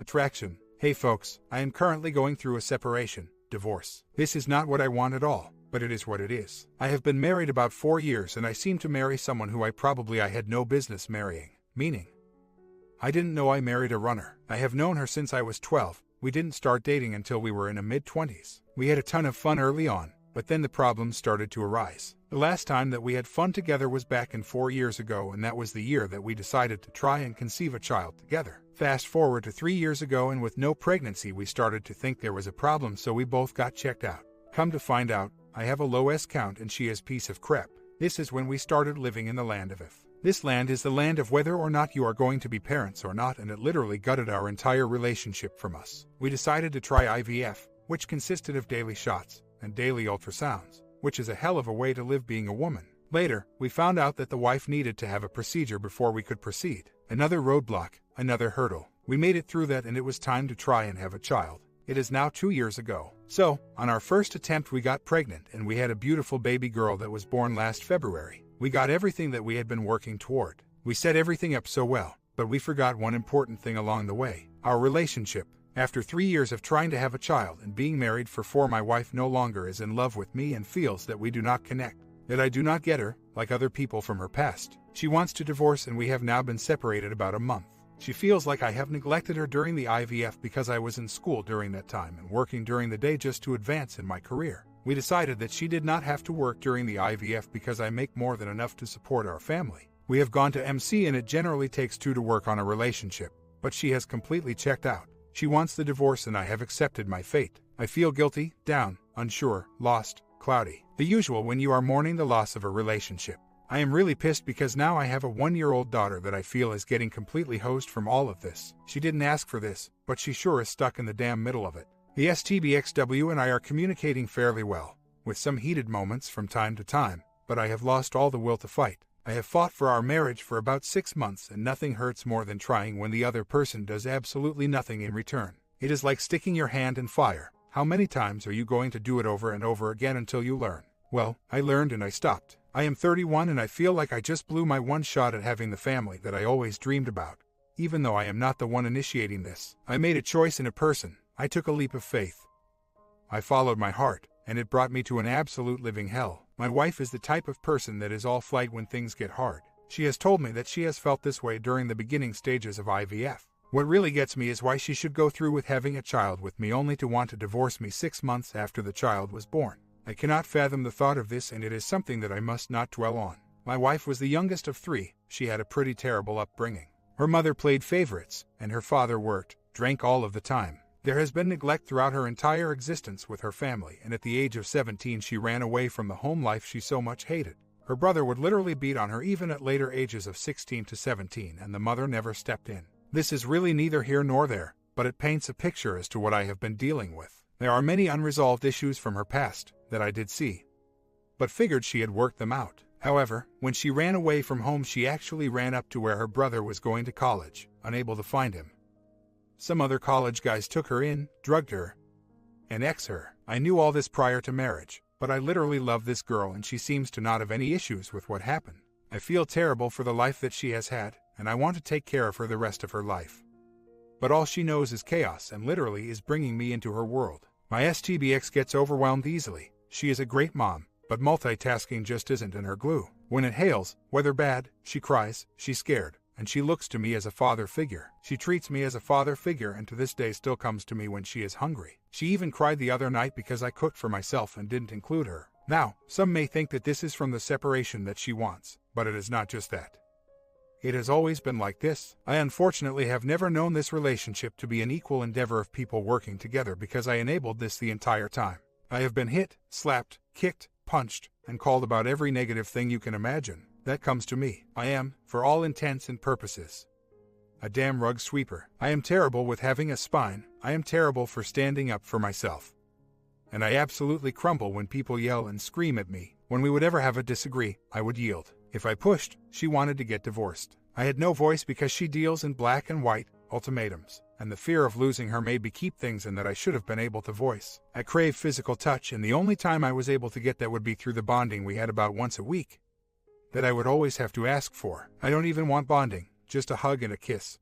attraction. Hey folks, I am currently going through a separation, divorce. This is not what I want at all, but it is what it is. I have been married about 4 years and I seem to marry someone who I had no business marrying. Meaning, I didn't know I married a runner. I have known her since I was 12. We didn't start dating until we were in our mid-20s. We had a ton of fun early on, but then the problems started to arise. The last time that we had fun together was back in 4 years ago, and that was the year that we decided to try and conceive a child together. Fast forward to 3 years ago, and with no pregnancy we started to think there was a problem, so we both got checked out. Come to find out, I have a low S count and she has piece of crap. This is when we started living in the land of if. This land is the land of whether or not you are going to be parents or not, and it literally gutted our entire relationship from us. We decided to try IVF, which consisted of daily shots and daily ultrasounds, which is a hell of a way to live being a woman. Later, we found out that the wife needed to have a procedure before we could proceed. Another roadblock, another hurdle. We made it through that and it was time to try and have a child. It is now 2 years ago. So, on our first attempt we got pregnant and we had a beautiful baby girl that was born last February. We got everything that we had been working toward. We set everything up so well, but we forgot one important thing along the way: our relationship. After 3 years of trying to have a child and being married for 4, my wife no longer is in love with me and feels that we do not connect, that I do not get her, like other people from her past. She wants to divorce and we have now been separated about a month. She feels like I have neglected her during the IVF because I was in school during that time and working during the day just to advance in my career. We decided that she did not have to work during the IVF because I make more than enough to support our family. We have gone to MC and it generally takes 2 to work on a relationship, but she has completely checked out. She wants the divorce and I have accepted my fate. I feel guilty, down, unsure, lost, cloudy. The usual when you are mourning the loss of a relationship. I am really pissed because now I have a 1-year-old daughter that I feel is getting completely hosed from all of this. She didn't ask for this, but she sure is stuck in the damn middle of it. The STBXW and I are communicating fairly well, with some heated moments from time to time, but I have lost all the will to fight. I have fought for our marriage for about 6 months and nothing hurts more than trying when the other person does absolutely nothing in return. It is like sticking your hand in fire. How many times are you going to do it over and over again until you learn? Well, I learned and I stopped. I am 31 and I feel like I just blew my one shot at having the family that I always dreamed about. Even though I am not the one initiating this, I made a choice in a person. I took a leap of faith. I followed my heart, and it brought me to an absolute living hell. My wife is the type of person that is all flight when things get hard. She has told me that she has felt this way during the beginning stages of IVF. What really gets me is why she should go through with having a child with me only to want to divorce me 6 months after the child was born. I cannot fathom the thought of this, and it is something that I must not dwell on. My wife was the youngest of 3. She had a pretty terrible upbringing. Her mother played favorites, and her father worked, drank all of the time. There has been neglect throughout her entire existence with her family, and at the age of 17 she ran away from the home life she so much hated. Her brother would literally beat on her even at later ages of 16 to 17, and the mother never stepped in. This is really neither here nor there, but it paints a picture as to what I have been dealing with. There are many unresolved issues from her past that I did see, but figured she had worked them out. However, when she ran away from home, she actually ran up to where her brother was going to college, unable to find him. Some other college guys took her in, drugged her, and ex her. I knew all this prior to marriage, but I literally love this girl and she seems to not have any issues with what happened. I feel terrible for the life that she has had, and I want to take care of her the rest of her life. But all she knows is chaos and literally is bringing me into her world. My STBX gets overwhelmed easily. She is a great mom, but multitasking just isn't in her glue. When it hails, whether bad, she cries, she's scared, and she looks to me as a father figure. She treats me as a father figure and to this day still comes to me when she is hungry. She even cried the other night because I cooked for myself and didn't include her. Now, some may think that this is from the separation that she wants, but it is not just that. It has always been like this. I unfortunately have never known this relationship to be an equal endeavor of people working together because I enabled this the entire time. I have been hit, slapped, kicked, punched, and called about every negative thing you can imagine that comes to me. I am, for all intents and purposes, a damn rug sweeper. I am terrible with having a spine. I am terrible for standing up for myself. And I absolutely crumble when people yell and scream at me. When we would ever have a disagree, I would yield. If I pushed, she wanted to get divorced. I had no voice because she deals in black and white ultimatums, and the fear of losing her made me keep things in that I should have been able to voice. I crave physical touch, and the only time I was able to get that would be through the bonding we had about once a week, that I would always have to ask for. I don't even want bonding, just a hug and a kiss,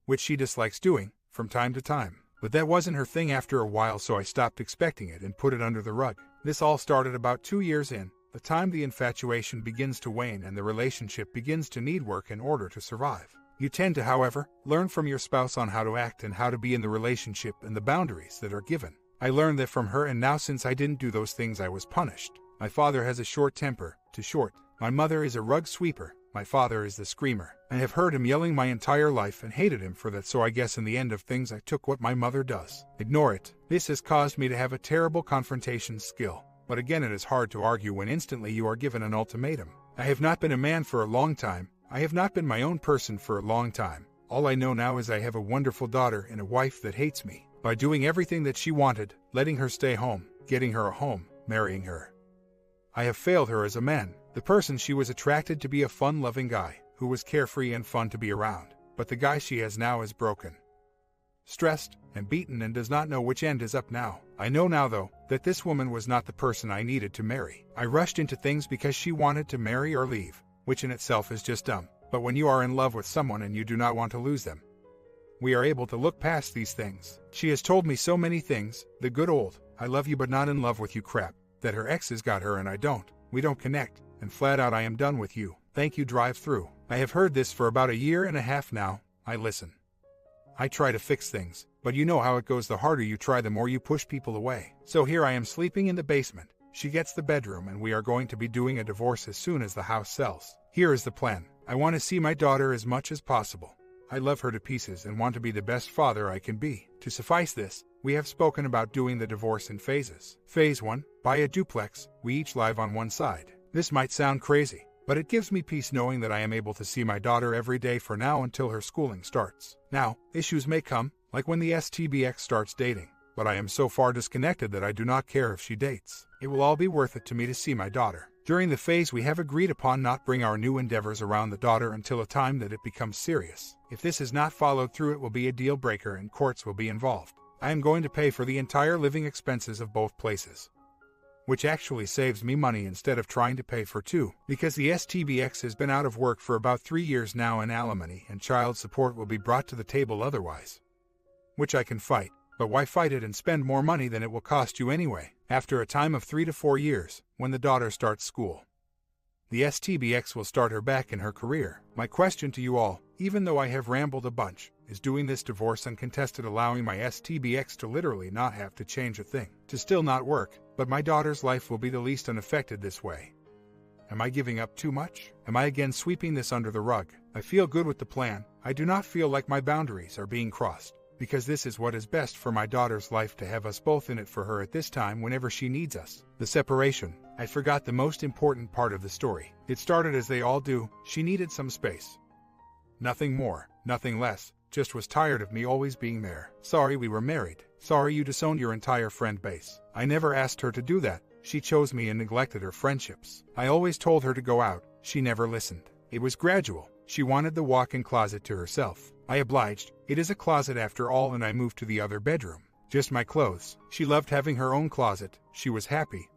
which she dislikes doing. from time to time. But that wasn't her thing after a while, so I stopped expecting it and put it under the rug. This all started about 2 years in, the time the infatuation begins to wane and the relationship begins to need work in order to survive. You tend to, however, learn from your spouse on how to act and how to be in the relationship and the boundaries that are given. I learned that from her, and now since I didn't do those things I was punished. My father has a short temper, too short. My mother is a rug sweeper. My father is the screamer. I have heard him yelling my entire life and hated him for that, so I guess in the end of things I took what my mother does. Ignore it. This has caused me to have a terrible confrontation skill. But again, it is hard to argue when instantly you are given an ultimatum. I have not been a man for a long time. I have not been my own person for a long time. All I know now is I have a wonderful daughter and a wife that hates me. By doing everything that she wanted, letting her stay home, getting her a home, marrying her, I have failed her as a man. The person she was attracted to be a fun-loving guy, who was carefree and fun to be around. But the guy she has now is broken, stressed, and beaten and does not know which end is up now. I know now, though, that this woman was not the person I needed to marry. I rushed into things because she wanted to marry or leave, which in itself is just dumb. But when you are in love with someone and you do not want to lose them, we are able to look past these things. She has told me so many things, the good old, I love you but not in love with you crap, that her exes got her and I don't. We don't connect, and flat out I am done with you. Thank you, drive through. I have heard this for about 1.5 years now. I listen. I try to fix things, but you know how it goes. The harder you try, the more you push people away. So here I am sleeping in the basement. She gets the bedroom, and we are going to be doing a divorce as soon as the house sells. Here is the plan. I want to see my daughter as much as possible. I love her to pieces and want to be the best father I can be. To suffice this, we have spoken about doing the divorce in phases. Phase 1, buy a duplex, we each live on one side. This might sound crazy, but it gives me peace knowing that I am able to see my daughter every day for now until her schooling starts. Now, issues may come, like when the STBX starts dating, but I am so far disconnected that I do not care if she dates. It will all be worth it to me to see my daughter. During the phase, we have agreed upon not bring our new endeavors around the daughter until a time that it becomes serious. If this is not followed through, it will be a deal breaker and courts will be involved. I am going to pay for the entire living expenses of both places, which actually saves me money instead of trying to pay for two, because the STBX has been out of work for about 3 years now, and alimony and child support will be brought to the table otherwise, which I can fight. But why fight it and spend more money than it will cost you anyway? After a time of 3 to 4 years, when the daughter starts school, the STBX will start her back in her career. My question to you all, even though I have rambled a bunch, is doing this divorce uncontested, allowing my STBX to literally not have to change a thing, to still not work, but my daughter's life will be the least unaffected this way. Am I giving up too much? Am I again sweeping this under the rug? I feel good with the plan. I do not feel like my boundaries are being crossed, because this is what is best for my daughter's life, to have us both in it for her at this time whenever she needs us. The separation. I forgot the most important part of the story. It started as they all do. She needed some space. Nothing more, nothing less. Just was tired of me always being there. Sorry we were married. Sorry you disowned your entire friend base. I never asked her to do that. She chose me and neglected her friendships. I always told her to go out. She never listened. It was gradual. She wanted the walk-in closet to herself. I obliged. It is a closet after all, and I moved to the other bedroom. Just my clothes. She loved having her own closet. She was happy.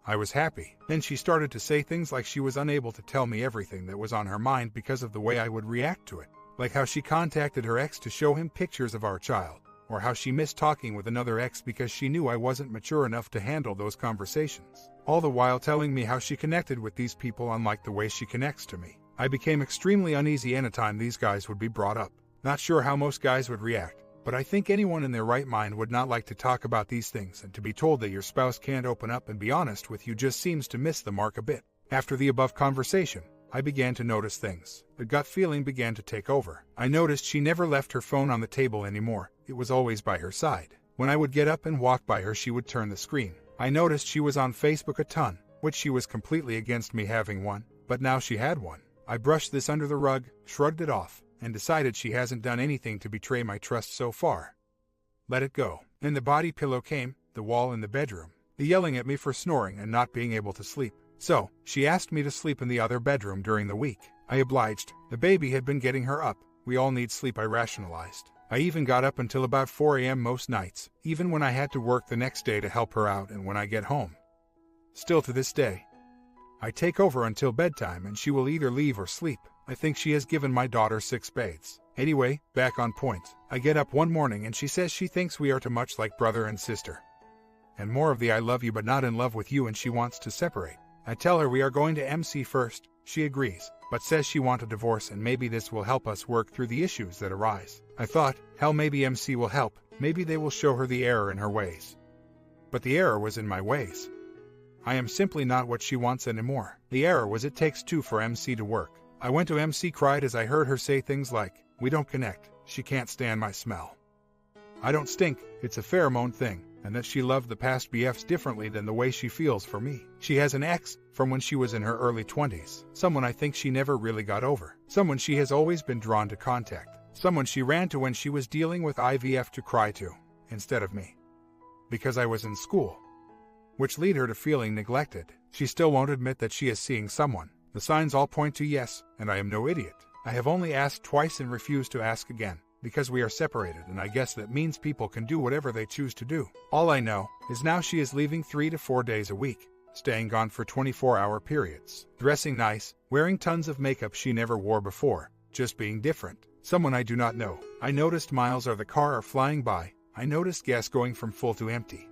I was happy. Then she started to say things like she was unable to tell me everything that was on her mind because of the way I would react to it. Like how she contacted her ex to show him pictures of our child, or how she missed talking with another ex because she knew I wasn't mature enough to handle those conversations. All the while telling me how she connected with these people unlike the way she connects to me. I became extremely uneasy anytime these guys would be brought up. Not sure how most guys would react, but I think anyone in their right mind would not like to talk about these things, and to be told that your spouse can't open up and be honest with you just seems to miss the mark a bit. After the above conversation, I began to notice things. The gut feeling began to take over. I noticed she never left her phone on the table anymore. It was always by her side. When I would get up and walk by her, she would turn the screen. I noticed she was on Facebook a ton, which she was completely against me having one, but now she had one. I brushed this under the rug, shrugged it off, and decided she hasn't done anything to betray my trust so far. Let it go. Then the body pillow came, the wall in the bedroom, the yelling at me for snoring and not being able to sleep. So, she asked me to sleep in the other bedroom during the week. I obliged. The baby had been getting her up. We all need sleep, I rationalized. I even got up until about 4 a.m. most nights, even when I had to work the next day to help her out and when I get home. Still to this day, I take over until bedtime and she will either leave or sleep. I think she has given my daughter 6 bathes. Anyway, back on point. I get up one morning and she says she thinks we are too much like brother and sister. And more of the I love you but not in love with you, and she wants to separate. I tell her we are going to MC first. She agrees, but says she wants a divorce and maybe this will help us work through the issues that arise. I thought, hell, maybe MC will help. Maybe they will show her the error in her ways. But the error was in my ways. I am simply not what she wants anymore. The error was it takes two for MC to work. I went to MC, cried as I heard her say things like, we don't connect, she can't stand my smell. I don't stink, it's a pheromone thing, and that she loved the past BFs differently than the way she feels for me. She has an ex from when she was in her early 20s, someone I think she never really got over, someone she has always been drawn to contact, someone she ran to when she was dealing with IVF to cry to, instead of me. Because I was in school. Which lead her to feeling neglected. She still won't admit that she is seeing someone. The signs all point to yes, and I am no idiot. I have only asked twice and refused to ask again, because we are separated, and I guess that means people can do whatever they choose to do. All I know is now she is leaving 3 to 4 days a week, staying gone for 24-hour periods, dressing nice, wearing tons of makeup she never wore before, just being different. Someone I do not know. I noticed miles of the car are flying by. I noticed gas going from full to empty.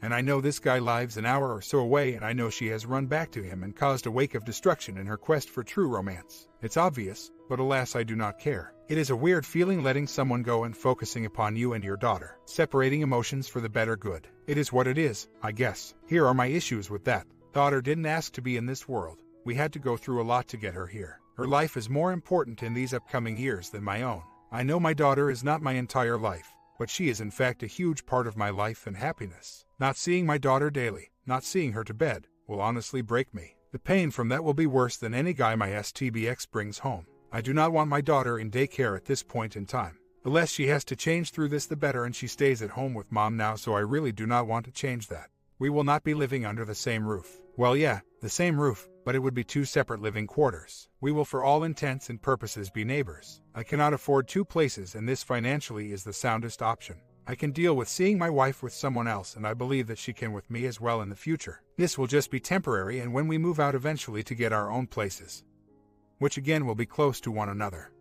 And I know this guy lives an hour or so away, and I know she has run back to him and caused a wake of destruction in her quest for true romance. It's obvious, but alas I do not care. It is a weird feeling letting someone go and focusing upon you and your daughter. Separating emotions for the better good. It is what it is, I guess. Here are my issues with that. Daughter didn't ask to be in this world. We had to go through a lot to get her here. Her life is more important in these upcoming years than my own. I know my daughter is not my entire life, but she is in fact a huge part of my life and happiness. Not seeing my daughter daily, not seeing her to bed, will honestly break me. The pain from that will be worse than any guy my STBX brings home. I do not want my daughter in daycare at this point in time. The less she has to change through this the better, and she stays at home with mom now, so I really do not want to change that. We will not be living under the same roof. Well, yeah, the same roof, but it would be 2 separate living quarters. We will for all intents and purposes be neighbors. I cannot afford 2 places, and this financially is the soundest option. I can deal with seeing my wife with someone else, and I believe that she can with me as well in the future. This will just be temporary, and when we move out eventually to get our own places, which again will be close to one another,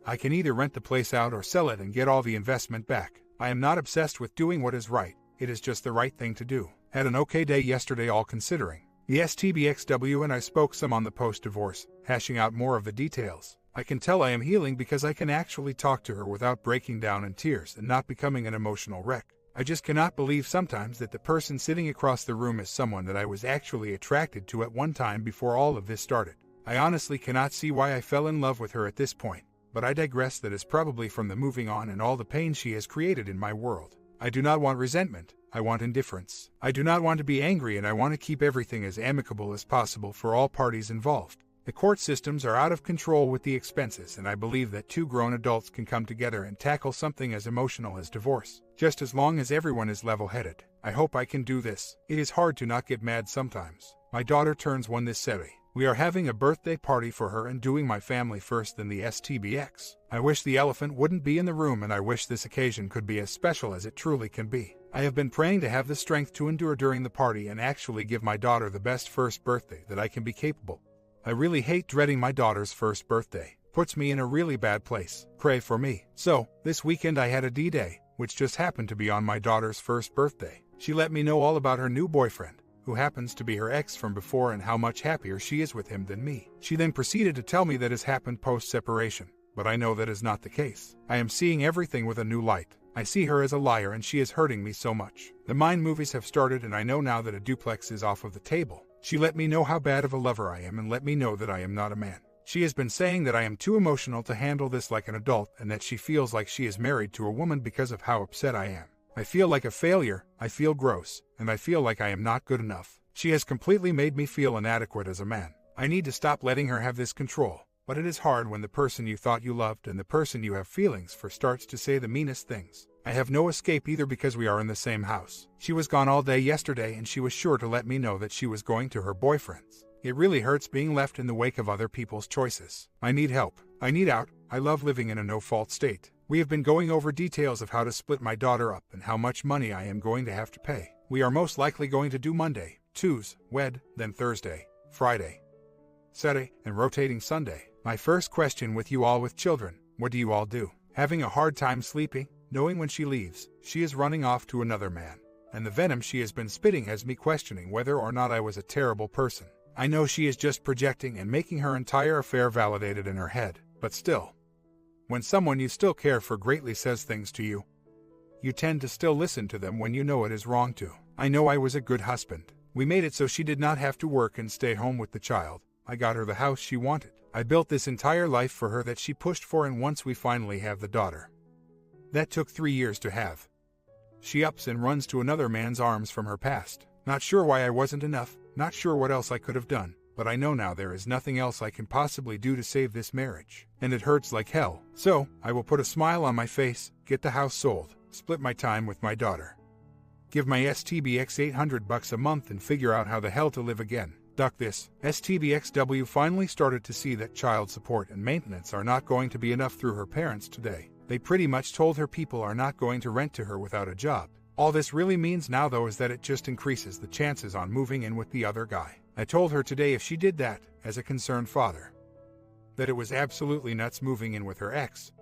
I can either rent the place out or sell it and get all the investment back. I am not obsessed with doing what is right. It is just the right thing to do. Had an okay day yesterday all considering. The STBXW and I spoke some on the post-divorce, hashing out more of the details. I can tell I am healing because I can actually talk to her without breaking down in tears and not becoming an emotional wreck. I just cannot believe sometimes that the person sitting across the room is someone that I was actually attracted to at one time before all of this started. I honestly cannot see why I fell in love with her at this point, but I digress. That is probably from the moving on and all the pain she has created in my world. I do not want resentment. I want indifference. I do not want to be angry, and I want to keep everything as amicable as possible for all parties involved. The court systems are out of control with the expenses, and I believe that 2 grown adults can come together and tackle something as emotional as divorce, just as long as everyone is level-headed. I hope I can do this. It is hard to not get mad sometimes. My daughter turns 1 this Saturday. We are having a birthday party for her and doing my family first than the STBX. I wish the elephant wouldn't be in the room, and I wish this occasion could be as special as it truly can be. I have been praying to have the strength to endure during the party and actually give my daughter the best first birthday that I can be capable. I really hate dreading my daughter's first birthday. Puts me in a really bad place. Pray for me. So, this weekend I had a D-Day, which just happened to be on my daughter's first birthday. She let me know all about her new boyfriend, who happens to be her ex from before, and how much happier she is with him than me. She then proceeded to tell me that has happened post-separation, but I know that is not the case. I am seeing everything with a new light. I see her as a liar, and she is hurting me so much. The mind movies have started, and I know now that a duplex is off of the table. She let me know how bad of a lover I am and let me know that I am not a man. She has been saying that I am too emotional to handle this like an adult, and that she feels like she is married to a woman because of how upset I am. I feel like a failure, I feel gross, and I feel like I am not good enough. She has completely made me feel inadequate as a man. I need to stop letting her have this control, but it is hard when the person you thought you loved and the person you have feelings for starts to say the meanest things. I have no escape either because we are in the same house. She was gone all day yesterday, and she was sure to let me know that she was going to her boyfriend's. It really hurts being left in the wake of other people's choices. I need help. I need out. I love living in a no-fault state. We have been going over details of how to split my daughter up and how much money I am going to have to pay. We are most likely going to do Monday, Tuesday, Wed, then Thursday, Friday, Saturday, and rotating Sunday. My first question with you all with children: What do you all do? Having a hard time sleeping, knowing when she leaves, she is running off to another man. And the venom she has been spitting has me questioning whether or not I was a terrible person. I know she is just projecting and making her entire affair validated in her head, but still. When someone you still care for greatly says things to you, you tend to still listen to them when you know it is wrong to. I know I was a good husband. We made it so she did not have to work and stay home with the child. I got her the house she wanted. I built this entire life for her that she pushed for, and once we finally have the daughter. That took 3 years to have. She ups and runs to another man's arms from her past. Not sure why I wasn't enough, not sure what else I could have done, but I know now there is nothing else I can possibly do to save this marriage. And it hurts like hell. So, I will put a smile on my face, get the house sold, split my time with my daughter. Give my STBX $800 a month and figure out how the hell to live again. Duck this. STBXW finally started to see that child support and maintenance are not going to be enough through her parents today. They pretty much told her people are not going to rent to her without a job. All this really means now though is that it just increases the chances on moving in with the other guy. I told her today if she did that, as a concerned father, that it was absolutely nuts moving in with her ex.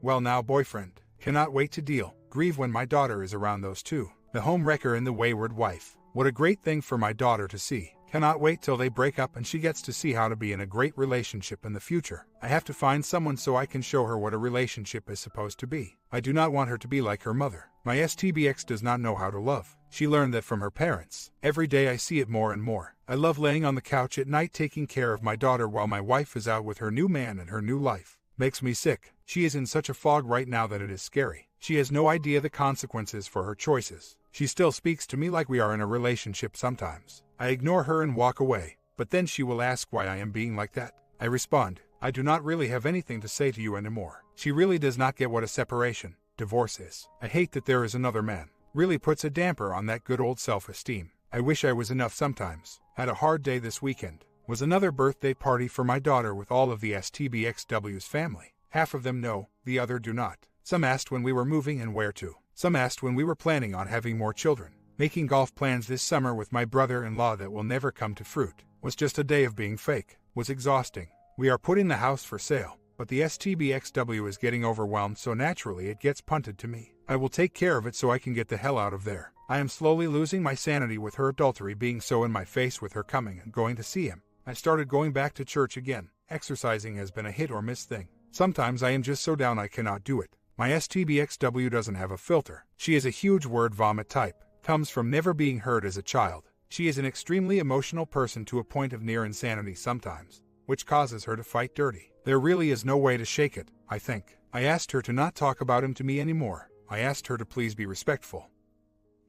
Well now boyfriend, cannot wait to deal, grieve when my daughter is around those two. The home wrecker and the wayward wife. What a great thing for my daughter to see. Cannot wait till they break up and she gets to see how to be in a great relationship in the future. I have to find someone so I can show her what a relationship is supposed to be. I do not want her to be like her mother. My STBX does not know how to love. She learned that from her parents. Every day I see it more and more. I love laying on the couch at night taking care of my daughter while my wife is out with her new man and her new life. Makes me sick. She is in such a fog right now that it is scary. She has no idea the consequences for her choices. She still speaks to me like we are in a relationship sometimes. I ignore her and walk away, but then she will ask why I am being like that. I respond, I do not really have anything to say to you anymore. She really does not get what a separation, divorce is. I hate that there is another man. Really puts a damper on that good old self-esteem. I wish I was enough sometimes. Had a hard day this weekend. Was another birthday party for my daughter with all of the STBXW's family. Half of them know, the other do not. Some asked when we were moving and where to. Some asked when we were planning on having more children. Making golf plans this summer with my brother-in-law that will never come to fruit. Was just a day of being fake. Was exhausting. We are putting the house for sale, but the STBXW is getting overwhelmed so naturally it gets punted to me. I will take care of it so I can get the hell out of there. I am slowly losing my sanity with her adultery being so in my face with her coming and going to see him. I started going back to church again. Exercising has been a hit or miss thing. Sometimes I am just so down I cannot do it. My STBXW doesn't have a filter. She is a huge word vomit type. Comes from never being hurt as a child. She is an extremely emotional person to a point of near insanity sometimes, which causes her to fight dirty. There really is no way to shake it, I think. I asked her to not talk about him to me anymore. I asked her to please be respectful.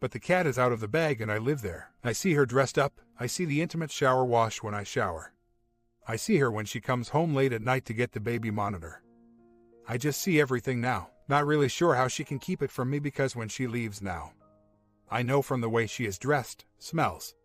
But the cat is out of the bag and I live there. I see her dressed up. I see the intimate shower wash when I shower. I see her when she comes home late at night to get the baby monitor. I just see everything now. Not really sure how she can keep it from me because when she leaves now, I know from the way she is dressed, smells,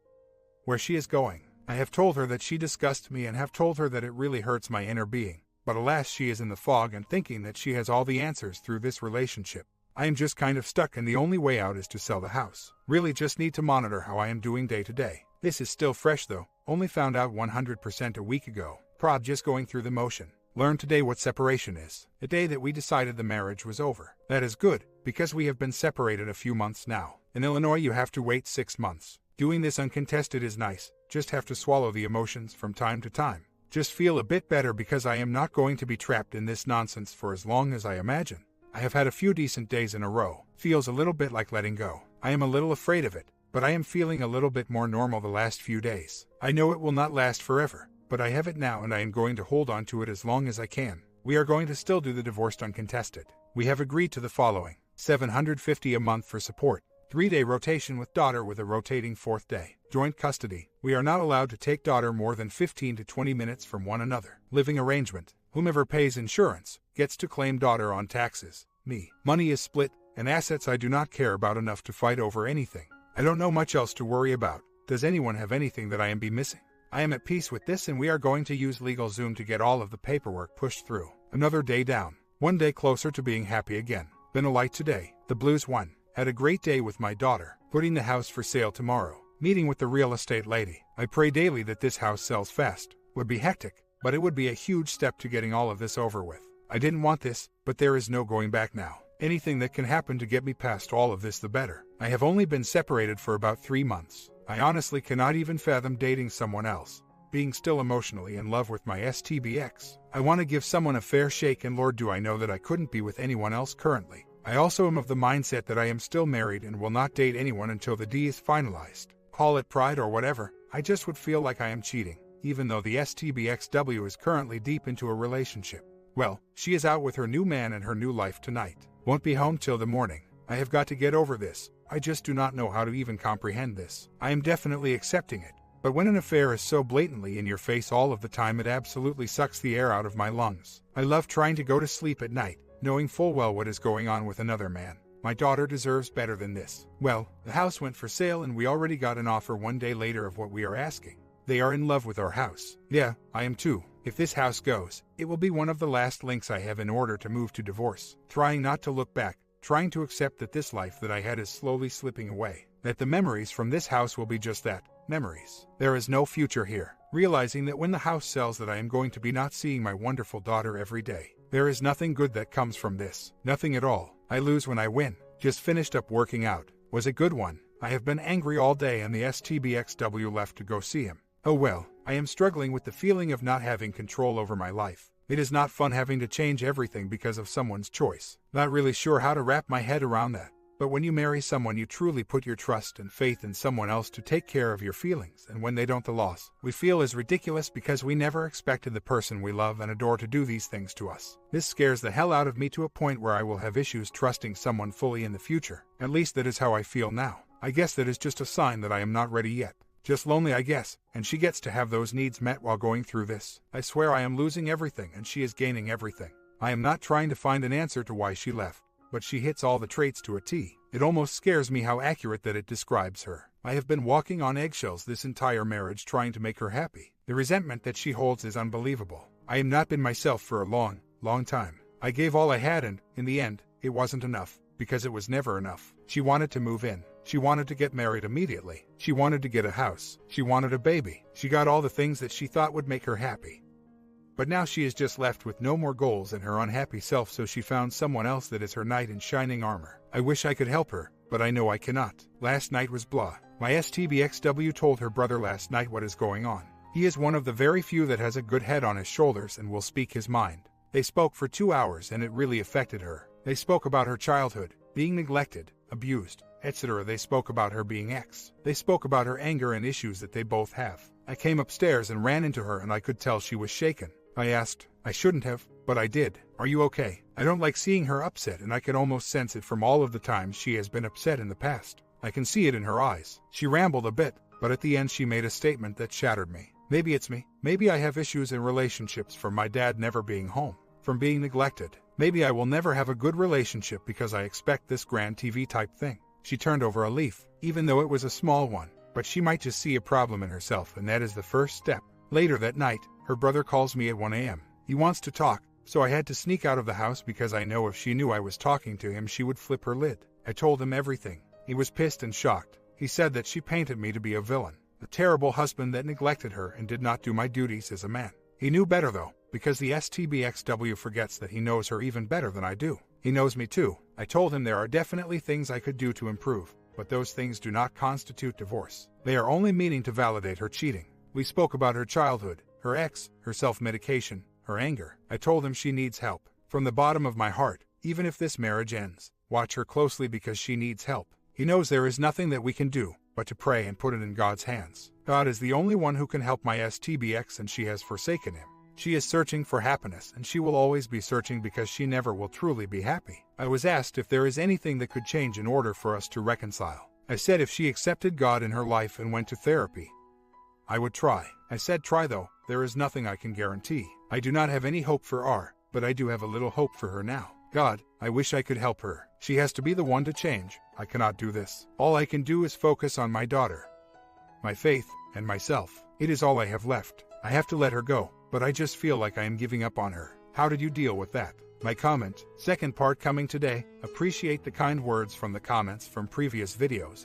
where she is going. I have told her that she disgusts me and have told her that it really hurts my inner being. But alas, she is in the fog and thinking that she has all the answers through this relationship. I am just kind of stuck and the only way out is to sell the house. Really just need to monitor how I am doing day to day. This is still fresh though. Only found out 100% a week ago. Prob just going through the motion. Learned today what separation is. The day that we decided the marriage was over. That is good, because we have been separated a few months now. In Illinois you have to wait 6 months. Doing this uncontested is nice. Just have to swallow the emotions from time to time. Just feel a bit better because I am not going to be trapped in this nonsense for as long as I imagine. I have had a few decent days in a row. Feels a little bit like letting go. I am a little afraid of it, but I am feeling a little bit more normal the last few days. I know it will not last forever, but I have it now and I am going to hold on to it as long as I can. We are going to still do the divorced uncontested. We have agreed to the following. $750 a month for support. 3-day rotation with daughter with a rotating 4th day. Joint custody. We are not allowed to take daughter more than 15 to 20 minutes from one another. Living arrangement. Whomever pays insurance gets to claim daughter on taxes. Me. Money is split, and assets I do not care about enough to fight over anything. I don't know much else to worry about. Does anyone have anything that I am missing? I am at peace with this and we are going to use LegalZoom to get all of the paperwork pushed through. Another day down. One day closer to being happy again. Been a light today. The blues won. Had a great day with my daughter. Putting the house for sale tomorrow. Meeting with the real estate lady. I pray daily that this house sells fast. Would be hectic, but it would be a huge step to getting all of this over with. I didn't want this, but there is no going back now. Anything that can happen to get me past all of this, the better. I have only been separated for about 3 months. I honestly cannot even fathom dating someone else, being still emotionally in love with my STBX. I want to give someone a fair shake, and Lord, do I know that I couldn't be with anyone else currently. I also am of the mindset that I am still married and will not date anyone until the D is finalized. Call it pride or whatever, I just would feel like I am cheating, even though the STBXW is currently deep into a relationship. Well, she is out with her new man and her new life tonight. Won't be home till the morning. I have got to get over this. I just do not know how to even comprehend this. I am definitely accepting it. But when an affair is so blatantly in your face all of the time, it absolutely sucks the air out of my lungs. I love trying to go to sleep at night, knowing full well what is going on with another man. My daughter deserves better than this. Well, the house went for sale and we already got an offer one day later of what we are asking. They are in love with our house. Yeah, I am too. If this house goes, it will be one of the last links I have in order to move to divorce. Trying not to look back, trying to accept that this life that I had is slowly slipping away. That the memories from this house will be just that, memories. There is no future here. Realizing that when the house sells that I am going to be not seeing my wonderful daughter every day. There is nothing good that comes from this. Nothing at all. I lose when I win. Just finished up working out. Was a good one. I have been angry all day and the STBXW left to go see him. Oh well, I am struggling with the feeling of not having control over my life. It is not fun having to change everything because of someone's choice. Not really sure how to wrap my head around that. But when you marry someone, you truly put your trust and faith in someone else to take care of your feelings, and when they don't, the loss we feel is ridiculous because we never expected the person we love and adore to do these things to us. This scares the hell out of me to a point where I will have issues trusting someone fully in the future. At least that is how I feel now. I guess that is just a sign that I am not ready yet. Just lonely, I guess, and she gets to have those needs met while going through this. I swear I am losing everything and she is gaining everything. I am not trying to find an answer to why she left, but she hits all the traits to a T. It almost scares me how accurate that it describes her. I have been walking on eggshells this entire marriage trying to make her happy. The resentment that she holds is unbelievable. I have not been myself for a long, long time. I gave all I had and, in the end, it wasn't enough, because it was never enough. She wanted to move in. She wanted to get married immediately. She wanted to get a house. She wanted a baby. She got all the things that she thought would make her happy. But now she is just left with no more goals in her unhappy self, so she found someone else that is her knight in shining armor. I wish I could help her, but I know I cannot. Last night was blah. My STBXW told her brother last night what is going on. He is one of the very few that has a good head on his shoulders and will speak his mind. They spoke for 2 hours and it really affected her. They spoke about her childhood, being neglected, abused, etc. They spoke about her being ex. They spoke about her anger and issues that they both have. I came upstairs and ran into her and I could tell she was shaken. I asked. I shouldn't have, but I did. Are you okay? I don't like seeing her upset and I can almost sense it from all of the times she has been upset in the past. I can see it in her eyes. She rambled a bit, but at the end she made a statement that shattered me. Maybe it's me. Maybe I have issues in relationships from my dad never being home, from being neglected. Maybe I will never have a good relationship because I expect this grand TV type thing. She turned over a leaf, even though it was a small one, but she might just see a problem in herself and that is the first step. Later that night, her brother calls me at 1 a.m. He wants to talk, so I had to sneak out of the house because I know if she knew I was talking to him she would flip her lid. I told him everything. He was pissed and shocked. He said that she painted me to be a villain, a terrible husband that neglected her and did not do my duties as a man. He knew better though, because the STBXW forgets that he knows her even better than I do. He knows me too. I told him there are definitely things I could do to improve, but those things do not constitute divorce. They are only meaning to validate her cheating. We spoke about her childhood, her ex, her self-medication, her anger. I told him she needs help. From the bottom of my heart, even if this marriage ends, watch her closely because she needs help. He knows there is nothing that we can do but to pray and put it in God's hands. God is the only one who can help my STBX and she has forsaken him. She is searching for happiness and she will always be searching because she never will truly be happy. I was asked if there is anything that could change in order for us to reconcile. I said if she accepted God in her life and went to therapy, I would try. I said try though, there is nothing I can guarantee. I do not have any hope for R, but I do have a little hope for her now. God, I wish I could help her. She has to be the one to change. I cannot do this. All I can do is focus on my daughter, my faith, and myself. It is all I have left. I have to let her go, but I just feel like I am giving up on her. How did you deal with that? My comment, second part coming today. Appreciate the kind words from the comments from previous videos.